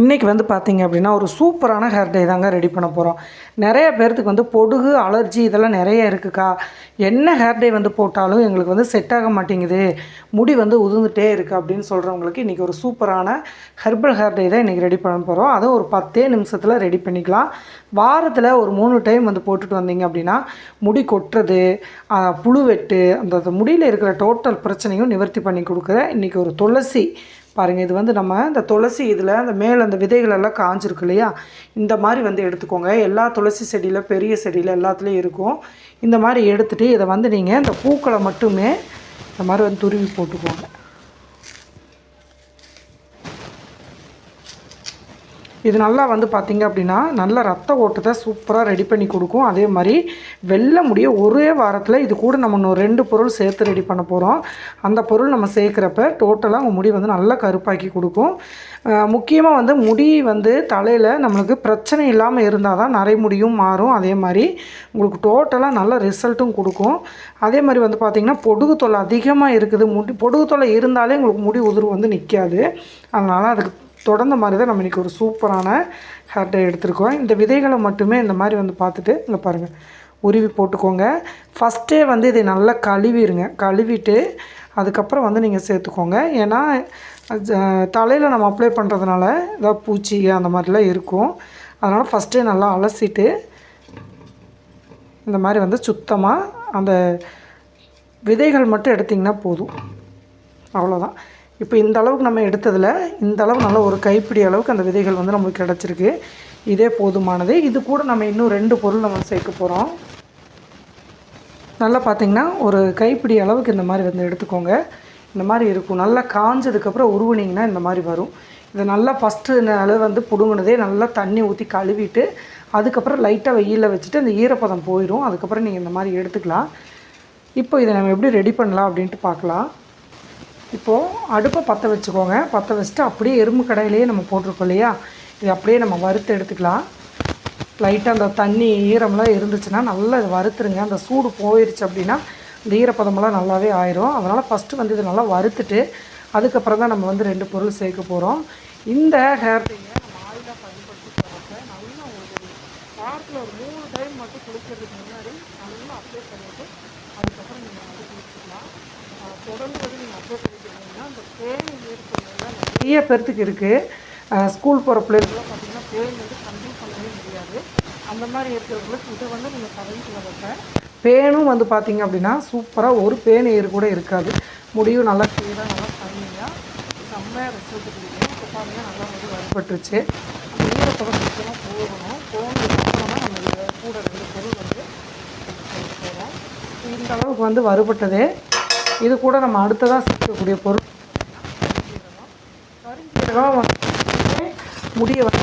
இன்றைக்கி வந்து பார்த்திங்க அப்படின்னா ஒரு சூப்பரான ஹேர் டை தாங்க ரெடி பண்ண போகிறோம். நிறைய பேர்த்துக்கு வந்து பொடுகு, அலர்ஜி இதெல்லாம் நிறைய இருக்குக்கா. என்ன ஹேர் டை வந்து போட்டாலும் எங்களுக்கு வந்து செட் ஆக மாட்டேங்குது, முடி வந்து உதிர்ந்துட்டே இருக்குது அப்படின்னு சொல்கிறவங்களுக்கு இன்றைக்கி ஒரு சூப்பரான ஹெர்பல் ஹேர் டை தான் இன்றைக்கி ரெடி பண்ண போகிறோம். அதுவும் ஒரு 10 நிமிஷத்தில் ரெடி பண்ணிக்கலாம். வாரத்தில் ஒரு 3 டைம் வந்து போட்டுட்டு வந்தீங்க அப்படின்னா முடி கொட்டுறது, புழுவெட்டு, அந்த முடியில் இருக்கிற டோட்டல் பிரச்சனையும் நிவர்த்தி பண்ணி கொடுக்குற இன்றைக்கி ஒரு துளசி பாருங்கள். இது வந்து நம்ம இந்த துளசி இதில் அந்த மேலே அந்த விதைகளெல்லாம் காஞ்சிருக்கு இல்லையா, இந்த மாதிரி வந்து எடுத்துக்கோங்க. எல்லா துளசி செடியில், பெரிய செடியில் எல்லாத்துலேயும் இருக்கும். இந்த மாதிரி எடுத்துகிட்டு இதை வந்து நீங்கள் இந்த பூக்களை மட்டுமே இந்த மாதிரி வந்து துருவி போட்டுக்கோங்க. இது நல்லா வந்து பார்த்திங்க அப்படின்னா நல்ல ரத்த ஓட்டத்தை சூப்பராக ரெடி பண்ணி கொடுக்கும். அதே மாதிரி வெள்ளை முடிய ஒரே வாரத்தில் இது கூட நம்ம இன்னும் 2 பொருள் சேர்த்து ரெடி பண்ண போகிறோம். அந்த பொருள் நம்ம சேர்க்குறப்ப டோட்டலாக உங்கள் முடி வந்து நல்லா கருப்பாக்கி கொடுக்கும். முக்கியமாக வந்து முடி வந்து தலையில் நம்மளுக்கு பிரச்சனை இல்லாமல் இருந்தால் தான் நரைமுடியும் மாறும். அதே மாதிரி உங்களுக்கு டோட்டலாக நல்ல ரிசல்ட்டும் கொடுக்கும். அதே மாதிரி வந்து பார்த்திங்கன்னா பொடுகு தொல்லை அதிகமாக இருக்குது. பொடுகு தொல்லை இருந்தாலே உங்களுக்கு முடி உதிர்வு வந்து நிற்காது. அதனால் அதுக்கு தொடர்ந்த மாதிரி தான் நம்ம இன்றைக்கி ஒரு சூப்பரான ஹேர் டை எடுத்துருக்கோம். இந்த விதைகளை மட்டுமே இந்த மாதிரி வந்து பார்த்துட்டு இங்கே பாருங்கள் உருவி போட்டுக்கோங்க. ஃபஸ்ட்டே வந்து இதை நல்லா கழுவிடுங்க. கழுவிட்டு அதுக்கப்புறம் வந்து நீங்கள் சேர்த்துக்கோங்க. ஏன்னா தலையில் நம்ம அப்ளை பண்ணுறதுனால ஏதாவது பூச்சி அந்த மாதிரிலாம் இருக்கும். அதனால் ஃபஸ்ட்டே நல்லா அலசிட்டு இந்த மாதிரி வந்து சுத்தமாக அந்த விதைகள் மட்டும் எடுத்திங்கன்னா போதும். அவ்வளோதான். இப்போ இந்த அளவுக்கு நம்ம எடுத்ததில் இந்த அளவு நல்லா ஒரு கைப்பிடி அளவுக்கு அந்த விதைகள் வந்து நம்மளுக்கு கிடச்சிருக்கு. இதே போதுமானது. இது கூட நம்ம இன்னும் 2 பொருள் நம்ம சேர்க்க போகிறோம். நல்லா பார்த்திங்கன்னா ஒரு கைப்பிடி அளவுக்கு இந்த மாதிரி வந்து எடுத்துக்கோங்க. இந்த மாதிரி இருக்கும். நல்லா காஞ்சதுக்கப்புறம் உருவினிங்கன்னா இந்த மாதிரி வரும். இதை நல்லா ஃபஸ்ட்டு அளவு வந்து பிடுங்கினதே நல்லா தண்ணி ஊற்றி கழுவிட்டு அதுக்கப்புறம் லைட்டாக வெயிலில் வச்சுட்டு அந்த ஈரப்பதம் போயிடும். அதுக்கப்புறம் நீங்கள் இந்த மாதிரி எடுத்துக்கலாம். இப்போ இதை நம்ம எப்படி ரெடி பண்ணலாம் அப்படின்ட்டு பார்க்கலாம். இப்போது அடுப்பை பற்ற வச்சுக்கோங்க. பற்ற வச்சுட்டு அப்படியே எறும்பு கடையிலேயே நம்ம போட்டிருக்கோம் இல்லையா, இது அப்படியே நம்ம வறுத்து எடுத்துக்கலாம். லைட்டாக அந்த தண்ணி ஈரம்லாம் இருந்துச்சுன்னா நல்லா இதை வறுத்துருங்க. அந்த சூடு போயிடுச்சு அப்படின்னா இந்த ஈரப்பதமெல்லாம் நல்லாவே ஆயிரும். அதனால் ஃபஸ்ட்டு வந்து இதை நல்லா வறுத்துட்டு அதுக்கப்புறம் தான் நம்ம வந்து 2 பொருள் சேர்க்க போகிறோம். இந்த ஹேர் டையை நம்ம ஆயிலாக பயன்படுத்தி போகிறப்ப நல்லா உங்களுக்கு வாரத்தில் ஒரு 3 டைம் மட்டும் குளிக்கிறதுக்கு முன்னாடி நல்லா அப்ளை பண்ணிவிட்டு அதுக்கப்புறம் நீங்கள் வந்து குளிச்சுக்கலாம். தொடர்ந்து வந்து நீங்கள் அப்ளை பண்ணிக்கிறீங்கன்னா அந்த பேன் ஏற்படுறதுலாம் நிறைய பேர்த்துக்கு இருக்குது. ஸ்கூல் போகிற பிள்ளைகளுக்குலாம் பார்த்திங்கன்னா பேன் வந்து கண்ட்ரோல் பண்ணவே முடியாது. அந்த மாதிரி இருக்கிறவங்களுக்கு இதை வந்து நீங்கள் கரண்ட்டில் வைப்பேன். பேனும் வந்து பார்த்திங்க அப்படின்னா சூப்பராக ஒரு பேன் ஏறு கூட இருக்காது. முடியும் நல்லா கிளியராக நல்லா தண்ணியாக செம்மையாக ரிசல்ட் கொடுக்கும். இப்போ பாருங்கள் நல்லா வந்து வறுபட்டுருச்சு. அந்த ஈரப்பதம் சுத்தமாக போகணும். போனதுக்கப்புறம் தான் நம்ம இதில் கூட 2 பொருள் வந்து சேர்க்க போகிறோம். இந்த அளவுக்கு வந்து வறுபட்டதே இது கூட நம்ம அடுத்ததாக சேர்க்கக்கூடிய பொருள் கருஞ்சீரகம். வந்து முடியை வந்து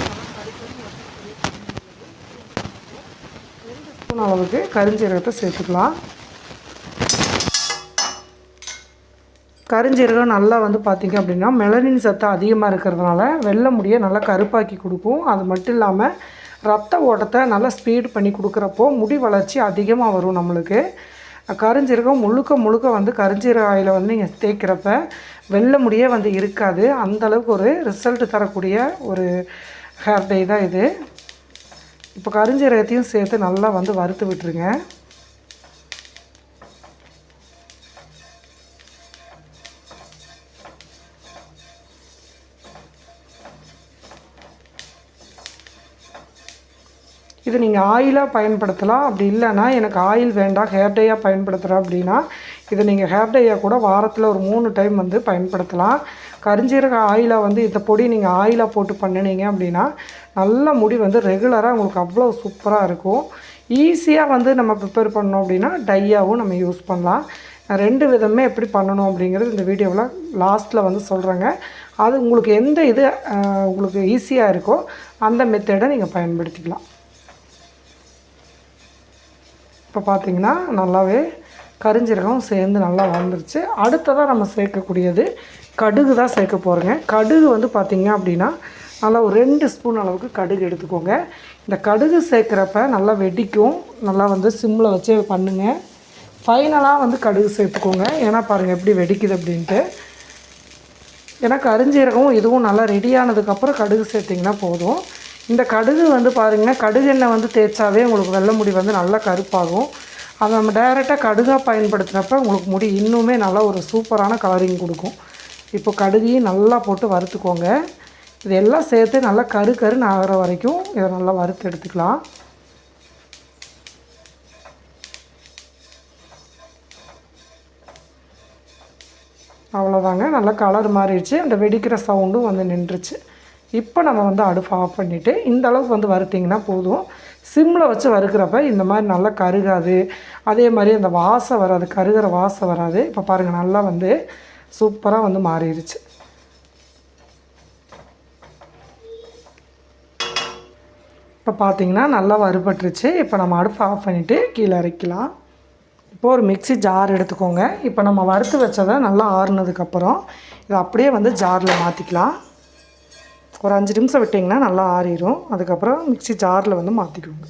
2 ஸ்பூன் அளவுக்கு கருஞ்சீரகத்தை சேர்த்துக்கலாம். கருஞ்சீரகம் நல்லா வந்து பார்த்திங்க அப்படின்னா மெலனின் சத்து அதிகமாக இருக்கிறதுனால வெள்ளை முடியை நல்லா கருப்பாக்கி கொடுக்கும். அது மட்டும் இல்லாமல் ரத்த ஓட்டத்தை நல்லா ஸ்பீட் பண்ணி கொடுக்குறப்போ முடி வளர்ச்சி அதிகமாக வரும். நம்மளுக்கு கருஞ்சீரகம் முழுக்க வந்து கருஞ்சீரக ஆயிலை வந்து நீங்கள் தேய்க்கிறப்ப வெள்ளை முடியே வந்து இருக்காது. அந்தளவுக்கு ஒரு ரிசல்ட் தரக்கூடிய ஒரு ஹேர் டை தான் இது. இப்போ கருஞ்சீரகத்தையும் சேர்த்து நல்லா வந்து வறுத்து விட்டுருங்க. இது நீங்கள் ஆயிலாக பயன்படுத்தலாம். அப்படி இல்லைன்னா எனக்கு ஆயில் வேண்டாம் ஹேர் டையாக பயன்படுத்துகிறேன் அப்படின்னா இதை நீங்கள் ஹேர் டையாக கூட வாரத்தில் ஒரு 3 டைம் வந்து பயன்படுத்தலாம். கருஞ்சீரக ஆயிலாக வந்து இந்த பொடி நீங்கள் ஆயிலாக போட்டு பண்ணினீங்க அப்படின்னா நல்ல முடி வந்து ரெகுலராக உங்களுக்கு அவ்வளோ சூப்பராக இருக்கும். ஈஸியாக வந்து நம்ம ப்ரிப்பேர் பண்ணோம் அப்படின்னா டையாகவும் நம்ம யூஸ் பண்ணலாம். 2 விதமே எப்படி பண்ணணும் அப்படிங்கிறது இந்த வீடியோவில் லாஸ்ட்டில் வந்து சொல்கிறேங்க. அது உங்களுக்கு எந்த இது உங்களுக்கு ஈஸியாக இருக்கோ அந்த மெத்தடை நீங்கள் பயன்படுத்திக்கலாம். இப்போ பார்த்திங்கன்னா நல்லாவே கருஞ்சீரகம் சேர்ந்து நல்லா வந்துருச்சு. அடுத்ததாக நம்ம சேர்க்கக்கூடியது கடுகு தான் சேர்க்க போகிறோங்க. கடுகு வந்து பார்த்திங்க அப்படின்னா நல்லா ஒரு 2 ஸ்பூன் அளவுக்கு கடுகு எடுத்துக்கோங்க. இந்த கடுகு சேர்க்குறப்ப நல்லா வெடிக்கும். நல்லா வந்து சிம்மில் வச்சு பண்ணுங்கள். ஃபைனலாக வந்து கடுகு சேர்த்துக்கோங்க. ஏன்னா பாருங்கள் எப்படி வெடிக்குது அப்படின்ட்டு. ஏன்னா கருஞ்சீரகம் இதுவும் நல்லா ரெடியானதுக்கப்புறம் கடுகு சேர்த்திங்கன்னா போதும். இந்த கடுகு வந்து பாருங்கன்னா, கடுகு எண்ணெய் வந்து தேய்ச்சாவே உங்களுக்கு வெள்ளை முடி வந்து நல்லா கருப்பாகும். அதை நம்ம டைரெக்டாக கடுகாக பயன்படுத்துகிறப்ப உங்களுக்கு முடி இன்னுமே நல்லா ஒரு சூப்பரான கலரிங் கொடுக்கும். இப்போ கடுகையும் நல்லா போட்டு வறுத்துக்கோங்க. இதெல்லாம் சேர்த்து நல்லா கருன்னு ஆகிற வரைக்கும் இதை நல்லா வறுத்து எடுத்துக்கலாம். அவ்வளோதாங்க, நல்லா கலர் மாறிடுச்சு. அந்த வெடிக்கிற சவுண்டும் வந்து நின்றுச்சு. இப்போ நம்ம வந்து அடுப்பு ஆஃப் பண்ணிவிட்டு இந்த அளவுக்கு வந்து வறுத்திங்கன்னா போதும். சிம்மில் வச்சு வறுக்கிறப்ப இந்த மாதிரி நல்லா கருகாது, அதே மாதிரி அந்த வாசம் வராது, கருகிற வாசம் வராது. இப்போ பாருங்கள், நல்லா வந்து சூப்பராக வந்து மாறிடுச்சு. இப்போ பார்த்திங்கன்னா நல்லா வறுபட்டுருச்சு. இப்போ நம்ம அடுப்பு ஆஃப் பண்ணிவிட்டு கீழே இறக்கலாம். இப்போது ஒரு மிக்ஸி ஜார் எடுத்துக்கோங்க. இப்போ நம்ம வறுத்து வச்சதை நல்லா ஆறுனதுக்கப்புறம் இதை அப்படியே வந்து ஜாரில் மாற்றிக்கலாம். ஒரு 5 நிமிஷம் விட்டிங்கன்னா நல்லா ஆறிடும். அதுக்கப்புறம் மிக்ஸி ஜாரில் வந்து மாற்றிக்கோங்க.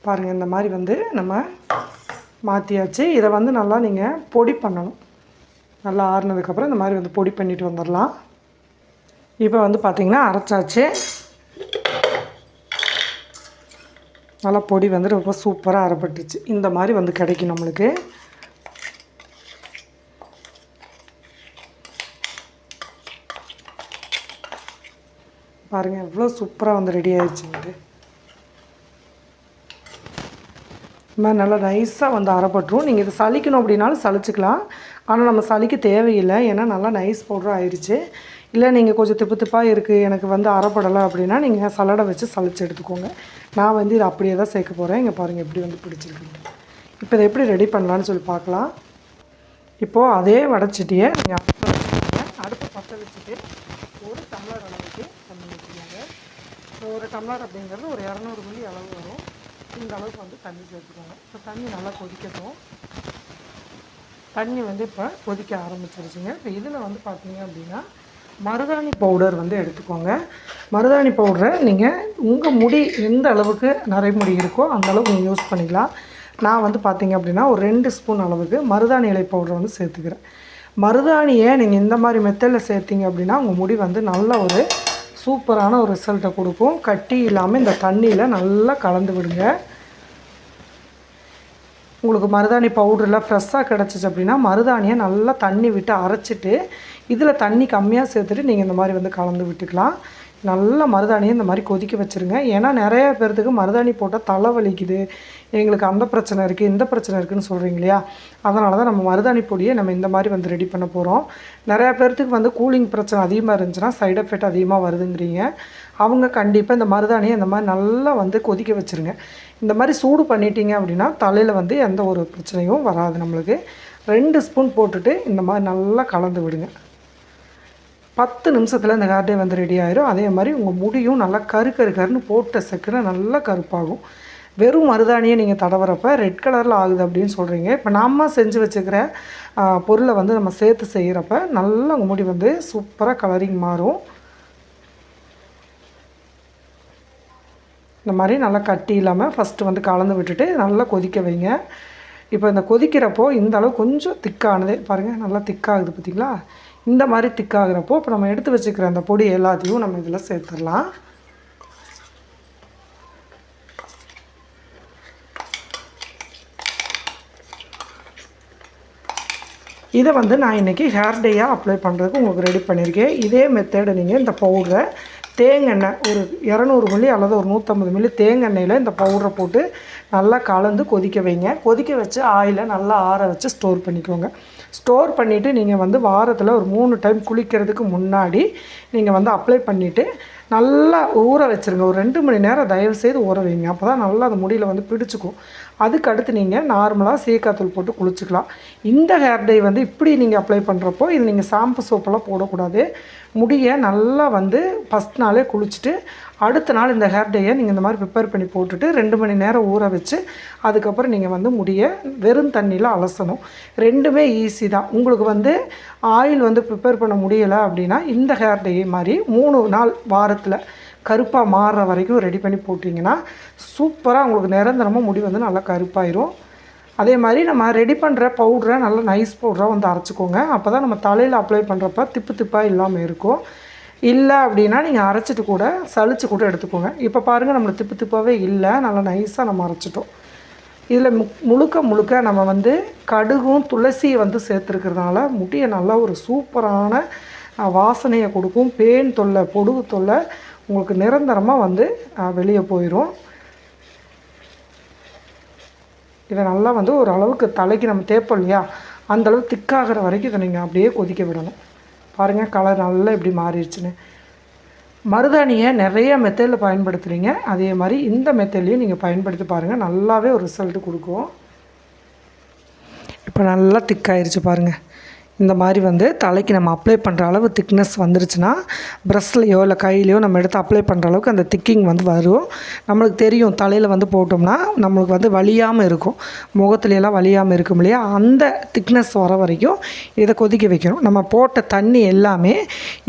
பாருங்கள், இந்த மாதிரி வந்து நம்ம மாற்றியாச்சு. இதை வந்து நல்லா நீங்கள் பொடி பண்ணணும். நல்லா ஆறுனதுக்கப்புறம் இந்த மாதிரி வந்து பொடி பண்ணிட்டு வந்துடலாம். இப்போ வந்து பார்த்திங்கன்னா அரைச்சாச்சு. நல்லா பொடி வந்து ரொம்ப சூப்பராக அரைப்பட்டுச்சு. இந்த மாதிரி வந்து கிடைக்கும் நம்மளுக்கு. பாருங்கள், எவ்வளோ சூப்பராக வந்து ரெடி ஆகிடுச்சுன்ட்டு. இந்த மாதிரி நல்லா நைஸாக வந்து அரைப்பட்டுரும். நீங்கள் இதை சலிக்கணும் அப்படின்னாலும் சலிச்சிக்கலாம். ஆனால் நம்ம சலிக்க தேவையில்லை, ஏன்னா நல்லா நைஸ் பவுடர் ஆயிடுச்சு. இல்லை நீங்கள் கொஞ்சம் திப்பு திப்பாக இருக்குது, எனக்கு வந்து அரைப்படலை அப்படின்னா நீங்கள் சல்லடை வச்சு சலிச்சு எடுத்துக்கோங்க. நான் வந்து இதை அப்படியே தான் சேர்க்க போகிறேன். இங்கே பாருங்கள் எப்படி வந்து பிடிச்சிருக்குன்ட்டு. இப்போ இதை எப்படி ரெடி பண்ணலான்னு சொல்லி பார்க்கலாம். இப்போது அதே வடைச்சட்டியை நீங்கள் அடுப்பை வச்சுக்கோங்க. அடுப்பை பற்ற வச்சுட்டு ஒரு டம்ளர் அளவுக்கு தண்ணி ஊற்றிக்கோங்க. ஒரு டம்ளர் அப்படிங்கிறது ஒரு 200 மில்லி அளவு வரும். இந்த அளவுக்கு வந்து தண்ணி சேர்த்துக்கோங்க. இப்போ தண்ணி நல்லா கொதிக்கட்டும். தண்ணி வந்து இப்போ கொதிக்க ஆரம்பிச்சிருச்சுங்க. இப்போ இதில் வந்து பார்த்தீங்க அப்படின்னா மருதாணி பவுடர் வந்து எடுத்துக்கோங்க. மருதாணி பவுடரை நீங்கள் உங்கள் முடி எந்த அளவுக்கு நரைமுடி இருக்கோ அந்த அளவுக்கு நீங்கள் யூஸ் பண்ணிக்கலாம். நான் வந்து பார்த்திங்க அப்படின்னா ஒரு 2 ஸ்பூன் அளவுக்கு மருதாணி இலை பவுடரை வந்து சேர்த்துக்கிறேன். மருதாணியை நீங்கள் இந்த மாதிரி மெத்தடில் சேர்த்திங்க அப்படின்னா உங்கள் முடி வந்து நல்ல ஒரு சூப்பரான ஒரு ரிசல்ட்டை கொடுக்கும். கட்டி இல்லாமல் இந்த தண்ணியில் நல்லா கலந்து விடுங்க. உங்களுக்கு மருதாணி பவுடரில் ஃப்ரெஷ்ஷாக கிடச்சிச்சு அப்படின்னா மருதாணியை நல்லா தண்ணி விட்டு அரைச்சிட்டு இதில் தண்ணி கம்மியாக சேர்த்துட்டு நீங்கள் இந்த மாதிரி வந்து கலந்து விட்டுக்கலாம். நல்லா மருதாணியை இந்த மாதிரி கொதிக்க வச்சுருங்க. ஏன்னா நிறைய பேர்த்துக்கு மருதாணி போட்டால் தலை வலிக்குது, எங்களுக்கு அந்த பிரச்சனை இருக்குது, இந்த பிரச்சனை இருக்குதுன்னு சொல்கிறீங்க இல்லையா? அதனால தான் நம்ம மருதாணி பொடியை நம்ம இந்த மாதிரி வந்து ரெடி பண்ண போகிறோம். நிறையா பேர்த்துக்கு வந்து கூலிங் பிரச்சனை அதிகமாக இருந்துச்சுன்னா சைடு எஃபெக்ட் அதிகமாக வருதுங்கிறீங்க. அவங்க கண்டிப்பாக இந்த மருதாணியை இந்த மாதிரி நல்லா வந்து கொதிக்க வச்சுருங்க. இந்த மாதிரி சூடு பண்ணிட்டீங்க அப்படின்னா தலையில் வந்து எந்த ஒரு பிரச்சனையும் வராது நம்மளுக்கு. 2 ஸ்பூன் போட்டுட்டு இந்த மாதிரி நல்லா கலந்து விடுங்க. 10 நிமிஷத்தில் இந்த ஹேர் டே வந்து ரெடி ஆயிரும். அதே மாதிரி உங்கள் முடியும் நல்லா கருன்னு போட்ட செக்கில் நல்லா கருப்பாகும். வெறும் மருதாணியை நீங்கள் தடவுறப்ப ரெட் கலரில் ஆகுது அப்படின்னு சொல்கிறீங்க. இப்போ நம்ம செஞ்சு வச்சுக்கிற பொருளை வந்து நம்ம சேர்த்து செய்கிறப்ப நல்லா உங்கள் முடி வந்து சூப்பராக கலரிங் மாறும். இந்த மாதிரி நல்லா கட்டி இல்லாமல் ஃபஸ்ட்டு வந்து கலந்து விட்டுட்டு நல்லா கொதிக்க வைங்க. இப்போ இந்த கொதிக்கிறப்போ இந்த அளவு கொஞ்சம் திக்கானது பாருங்கள், நல்லா திக்காகுது பார்த்திங்களா? இந்த மாதிரி திக்காகிறப்போ இப்போ நம்ம எடுத்து வச்சுக்கிற அந்த பொடி எல்லாத்தையும் நம்ம இதில் சேர்த்துடலாம். இதை வந்து நான் இன்றைக்கி ஹேர் டேயாக அப்ளை பண்ணுறதுக்கு உங்களுக்கு ரெடி பண்ணியிருக்கேன். இதே மெத்தேடை நீங்கள் இந்த பவுடரை தேங்காய் ஒரு 200 மில்லி அல்லது ஒரு 150 மில்லி தேங்காயில் இந்த பவுடரை போட்டு நல்லா கலந்து கொதிக்க வைங்க. கொதிக்க வச்சு ஆயிலை நல்லா ஆற வச்சு ஸ்டோர் பண்ணிக்கோங்க. ஸ்டோர் பண்ணிவிட்டு நீங்கள் வந்து வாரத்தில் ஒரு 3 டைம் குளிக்கிறதுக்கு முன்னாடி நீங்கள் வந்து அப்ளை பண்ணிவிட்டு நல்லா ஊற வச்சுருங்க. ஒரு 2 மணி நேரம் தயவுசெய்து ஊற வைங்க. அப்போ தான் நல்லா அந்த முடியில் வந்து பிடிச்சிக்கும். அதுக்கு அடுத்து நீங்கள் நார்மலாக சீக்காத்தூள் போட்டு குளிச்சுக்கலாம். இந்த ஹேர் டை வந்து இப்படி நீங்கள் அப்ளை பண்ணுறப்போ இது நீங்கள் ஷாம்பு சோப்பெல்லாம் போடக்கூடாது. முடியை நல்லா வந்து ஃபஸ்ட் நாளே குளிச்சுட்டு அடுத்த நாள் இந்த ஹேர் டையை நீங்கள் இந்த மாதிரி ப்ரிப்பேர் பண்ணி போட்டுட்டு 2 மணி நேரம் ஊற வச்சு அதுக்கப்புறம் நீங்கள் வந்து முடியை வெறும் தண்ணியில் அலசணும். ரெண்டுமே ஈஸி தான். உங்களுக்கு வந்து ஆயில் வந்து ப்ரிப்பேர் பண்ண முடியலை அப்படின்னா இந்த ஹேர் டை மாதிரி 3 நாள் வாரத்தில் கருப்பாக மாறுற வரைக்கும் ரெடி பண்ணி போட்டிங்கன்னா சூப்பராக உங்களுக்கு நிரந்தரமாக முடி வந்து நல்லா கருப்பாயிரும். அதே மாதிரி நம்ம ரெடி பண்ணுற பவுடரை நல்லா நைஸ் பவுடராக வந்து அரைச்சிக்கோங்க. அப்போ தான் நம்ம தலையில் அப்ளை பண்ணுறப்ப திப்பு திப்பாக இல்லாமல் இருக்கும். இல்லை அப்படின்னா நீங்கள் அரைச்சிட்டு கூட சளிச்சு கூட எடுத்துக்கோங்க. இப்போ பாருங்கள் நம்மளுக்கு திப்பு திப்பாகவே இல்லை, நல்லா நைஸாக நம்ம அரைச்சிட்டோம். இதில் முழுக்க நம்ம வந்து கடுகும் துளசியை வந்து சேர்த்துருக்கிறதுனால முடியை நல்லா ஒரு சூப்பரான வாசனையை கொடுக்கும். பேன் தொல்லை பொடுகு தொல்லை உங்களுக்கு நிரந்தரமாக வந்து வெளியே போயிடும். இதை நல்லா வந்து ஒரு அளவுக்கு தலைக்கு நம்ம தேய்ப்போம் இல்லையா, அந்தளவு திக்காகிற வரைக்கும் இதை நீங்கள் அப்படியே கொதிக்க விடணும். பாருங்கள் கலர் நல்லா எப்படி மாறிடுச்சுன்னு. மருதாணியை நிறைய மெத்தடில் பயன்படுத்துகிறீங்க, அதே மாதிரி இந்த மெத்தட்லேயும் நீங்கள் பயன்படுத்தி பாருங்கள், நல்லாவே ஒரு ரிசல்ட்டு கொடுக்கும். இப்போ நல்லா திக்காயிருச்சு பாருங்கள். இந்த மாதிரி வந்து தலைக்கு நம்ம அப்ளை பண்ணுற அளவு திக்னஸ் வந்துருச்சுன்னா ப்ரஷ்லையோ இல்லை கையிலையோ நம்ம எடுத்து அப்ளை பண்ணுற அளவுக்கு அந்த திக்கிங் வந்து வரும். நம்மளுக்கு தெரியும் தலையில் வந்து போட்டோம்னா நம்மளுக்கு வந்து வலியாமல் இருக்கும், முகத்துலையெல்லாம் வலியாமல் இருக்கும் இல்லையா, அந்த திக்னஸ் வர வரைக்கும் இதை கொதிக்க வைக்கணும். நம்ம போட்ட தண்ணி எல்லாமே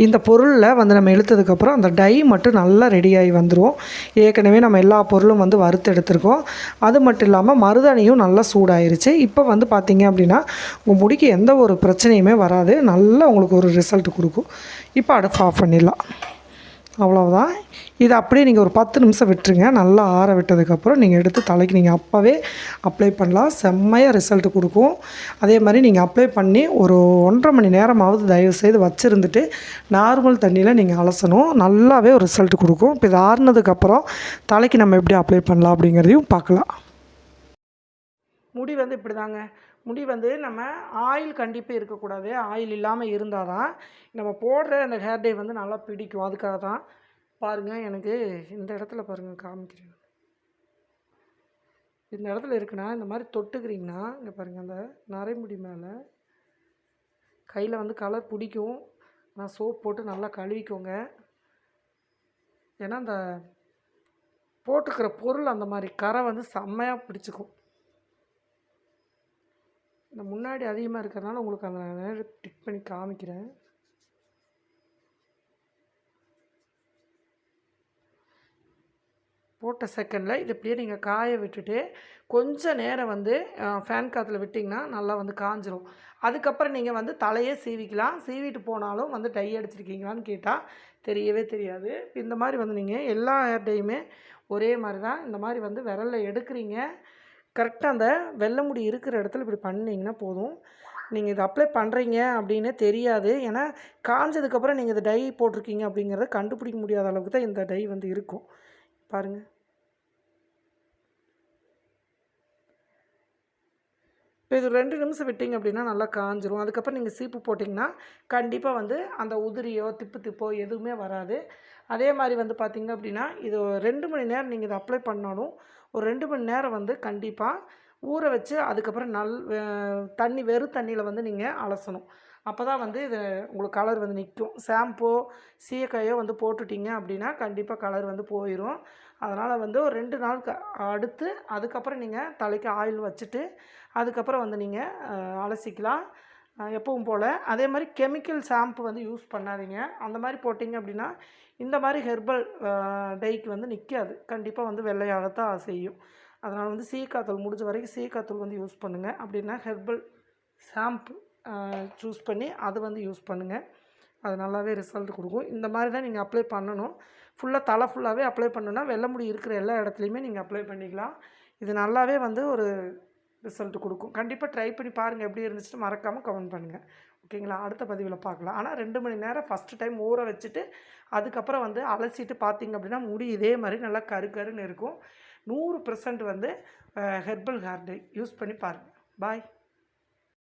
இந்த பொருளில் வந்து நம்ம இழுத்ததுக்கப்புறம் அந்த டை மட்டும் நல்லா ரெடியாகி வந்துடும். ஏற்கனவே நம்ம எல்லா பொருளும் வந்து வறுத்து எடுத்துருக்கோம். அது மட்டும் இல்லாமல் மருதாணியும் நல்லா சூடாயிருச்சு. இப்போ வந்து பார்த்திங்க அப்படின்னா உங்கள் முடிக்கு எந்த ஒரு பிரச்சனையும் வராது, நல்லா உங்களுக்கு ஒரு ரிசல்ட் கொடுக்கும். இப்போ அடுப்பு ஆஃப் பண்ணிடலாம். அவ்வளோதான். இதை அப்படியே நீங்கள் ஒரு 10 நிமிஷம் விட்டுருங்க. நல்லா ஆற விட்டதுக்கப்புறம் நீங்கள் எடுத்து தலைக்கு நீங்கள் அப்போவே அப்ளை பண்ணலாம். செம்மையாக ரிசல்ட் கொடுக்கும். அதே மாதிரி நீங்கள் அப்ளை பண்ணி ஒரு 1.5 மணி நேரமாவது தயவுசெய்து வச்சுருந்துட்டு நார்மல் தண்ணியில் நீங்கள் அலசணும். நல்லாவே ஒரு ரிசல்ட் கொடுக்கும். இப்போ இது ஆறுனதுக்கப்புறம் தலைக்கு நம்ம எப்படி அப்ளை பண்ணலாம் அப்படிங்கிறதையும் பார்க்கலாம். முடி வந்து இப்படி தாங்க. முடி வந்து நம்ம ஆயில் கண்டிப்பாக இருக்கக்கூடாது. ஆயில் இல்லாமல் இருந்தால் தான் நம்ம போடுற அந்த ஹேர் டை வந்து நல்லா பிடிக்கும். அதுக்காக தான் பாருங்கள், எனக்கு இந்த இடத்துல பாருங்கள் காமிக்கிறேன். இந்த இடத்துல இருக்குன்னா இந்த மாதிரி தொட்டுக்கிறீங்கன்னா இங்கே பாருங்கள், அந்த நரைமுடி மேலே கையில் வந்து கலர் பிடிக்கும். நான் சோப் போட்டு நல்லா கழுவிக்கோங்க. ஏன்னா அந்த போட்டுக்கிற பொருள் அந்த மாதிரி கரை வந்து செம்மையாக பிடிச்சிக்கும். இந்த முன்னாடி அதிகமாக இருக்கிறதுனால உங்களுக்கு அந்த நேரம் டிக் பண்ணி காமிக்கிறேன். போட்ட செகண்டில் இது இப்படியே நீங்கள் காய விட்டுட்டு கொஞ்சம் நேரம் வந்து ஃபேன் காற்றுல விட்டிங்கன்னா நல்லா வந்து காஞ்சிரும். அதுக்கப்புறம் நீங்கள் வந்து தலையே சீவிக்கலாம். சீவிட்டு போனாலும் வந்து டை அடிச்சிருக்கீங்களான்னு கேட்டால் தெரியவே தெரியாது. இந்த மாதிரி வந்து நீங்கள் எல்லா ஹேர் டையுமே ஒரே மாதிரி தான். இந்த மாதிரி வந்து விரலில் எடுக்கிறீங்க, கரெக்டாக அந்த வெள்ளை முடி இருக்கிற இடத்துல இப்படி பண்ணிங்கன்னா போதும். நீங்கள் இதை அப்ளை பண்ணுறீங்க அப்படின்னே தெரியாது. ஏன்னா காஞ்சதுக்கப்புறம் நீங்கள் இதை டை போட்டிருக்கீங்க அப்படிங்கிறத கண்டுபிடிக்க முடியாத அளவுக்கு தான் இந்த டை வந்து இருக்கும். பாருங்கள், இப்போ இது 2 நிமிஷம் விட்டிங்க அப்படின்னா நல்லா காஞ்சிரும். அதுக்கப்புறம் நீங்கள் சீப்பு போட்டிங்கன்னா கண்டிப்பாக வந்து அந்த உதிரியோ திப்போ எதுவுமே வராது. அதே மாதிரி வந்து பார்த்திங்க அப்படின்னா இது 2 மணி நேரம் நீங்கள் இதை அப்ளை பண்ணாலும் ஒரு 2 மணி நேரம் வந்து கண்டிப்பாக ஊற வச்சு அதுக்கப்புறம் தண்ணி வெறும் தண்ணியில் வந்து நீங்கள் அலசணும். அப்போ தான் வந்து இது உங்களுக்கு கலர் வந்து நிற்கும். ஷாம்போ சீயக்காயோ வந்து போட்டுட்டிங்க அப்படின்னா கண்டிப்பாக கலர் வந்து போயிடும். அதனால் வந்து ஒரு 2 நாள் அடுத்து அதுக்கப்புறம் நீங்கள் தலைக்கு ஆயில் வச்சுட்டு அதுக்கப்புறம் வந்து நீங்கள் அலசிக்கலாம் எப்பவும் போல். அதே மாதிரி கெமிக்கல் ஷாம்பு வந்து யூஸ் பண்ணாதீங்க. அந்த மாதிரி போட்டிங்க அப்படின்னா இந்த மாதிரி ஹெர்பல் டைக்கு வந்து நிற்காது, கண்டிப்பாக வந்து வெள்ளையாகத்தான் செய்யும். அதனால் வந்து சீக்காத்தூள் முடிஞ்ச வரைக்கும் சீக்காத்தூள் வந்து யூஸ் பண்ணுங்கள். அப்படின்னா ஹெர்பல் ஷாம்பு சூஸ் பண்ணி அது வந்து யூஸ் பண்ணுங்கள். அது நல்லாவே ரிசல்ட் கொடுக்கும். இந்த மாதிரி தான் நீங்கள் அப்ளை பண்ணணும். ஃபுல்லாக தலை ஃபுல்லாகவே அப்ளை பண்ணணுன்னா வெள்ளை முடி இருக்கிற எல்லா இடத்துலையுமே நீங்கள் அப்ளை பண்ணிக்கலாம். இது நல்லாவே வந்து ஒரு ரிசல்ட் கொடுக்கும். கண்டிப்பாக ட்ரை பண்ணி பாருங்கள், எப்படி இருந்துச்சுட்டு மறக்காமல் கமெண்ட் பண்ணுங்கள். ஓகேங்களா? அடுத்த பதிவில் பார்க்கலாம். ஆனால் 2 மணி நேரம் ஃபஸ்ட்டு டைம் ஊற வச்சுட்டு அதுக்கப்புறம் வந்து அலசிட்டு பார்த்திங்க அப்படின்னா முடி இதே மாதிரி நல்லா கருன்னு இருக்கும். 100% வந்து ஹெர்பல் ஹேர் டை யூஸ் பண்ணி பாருங்கள். பாய்.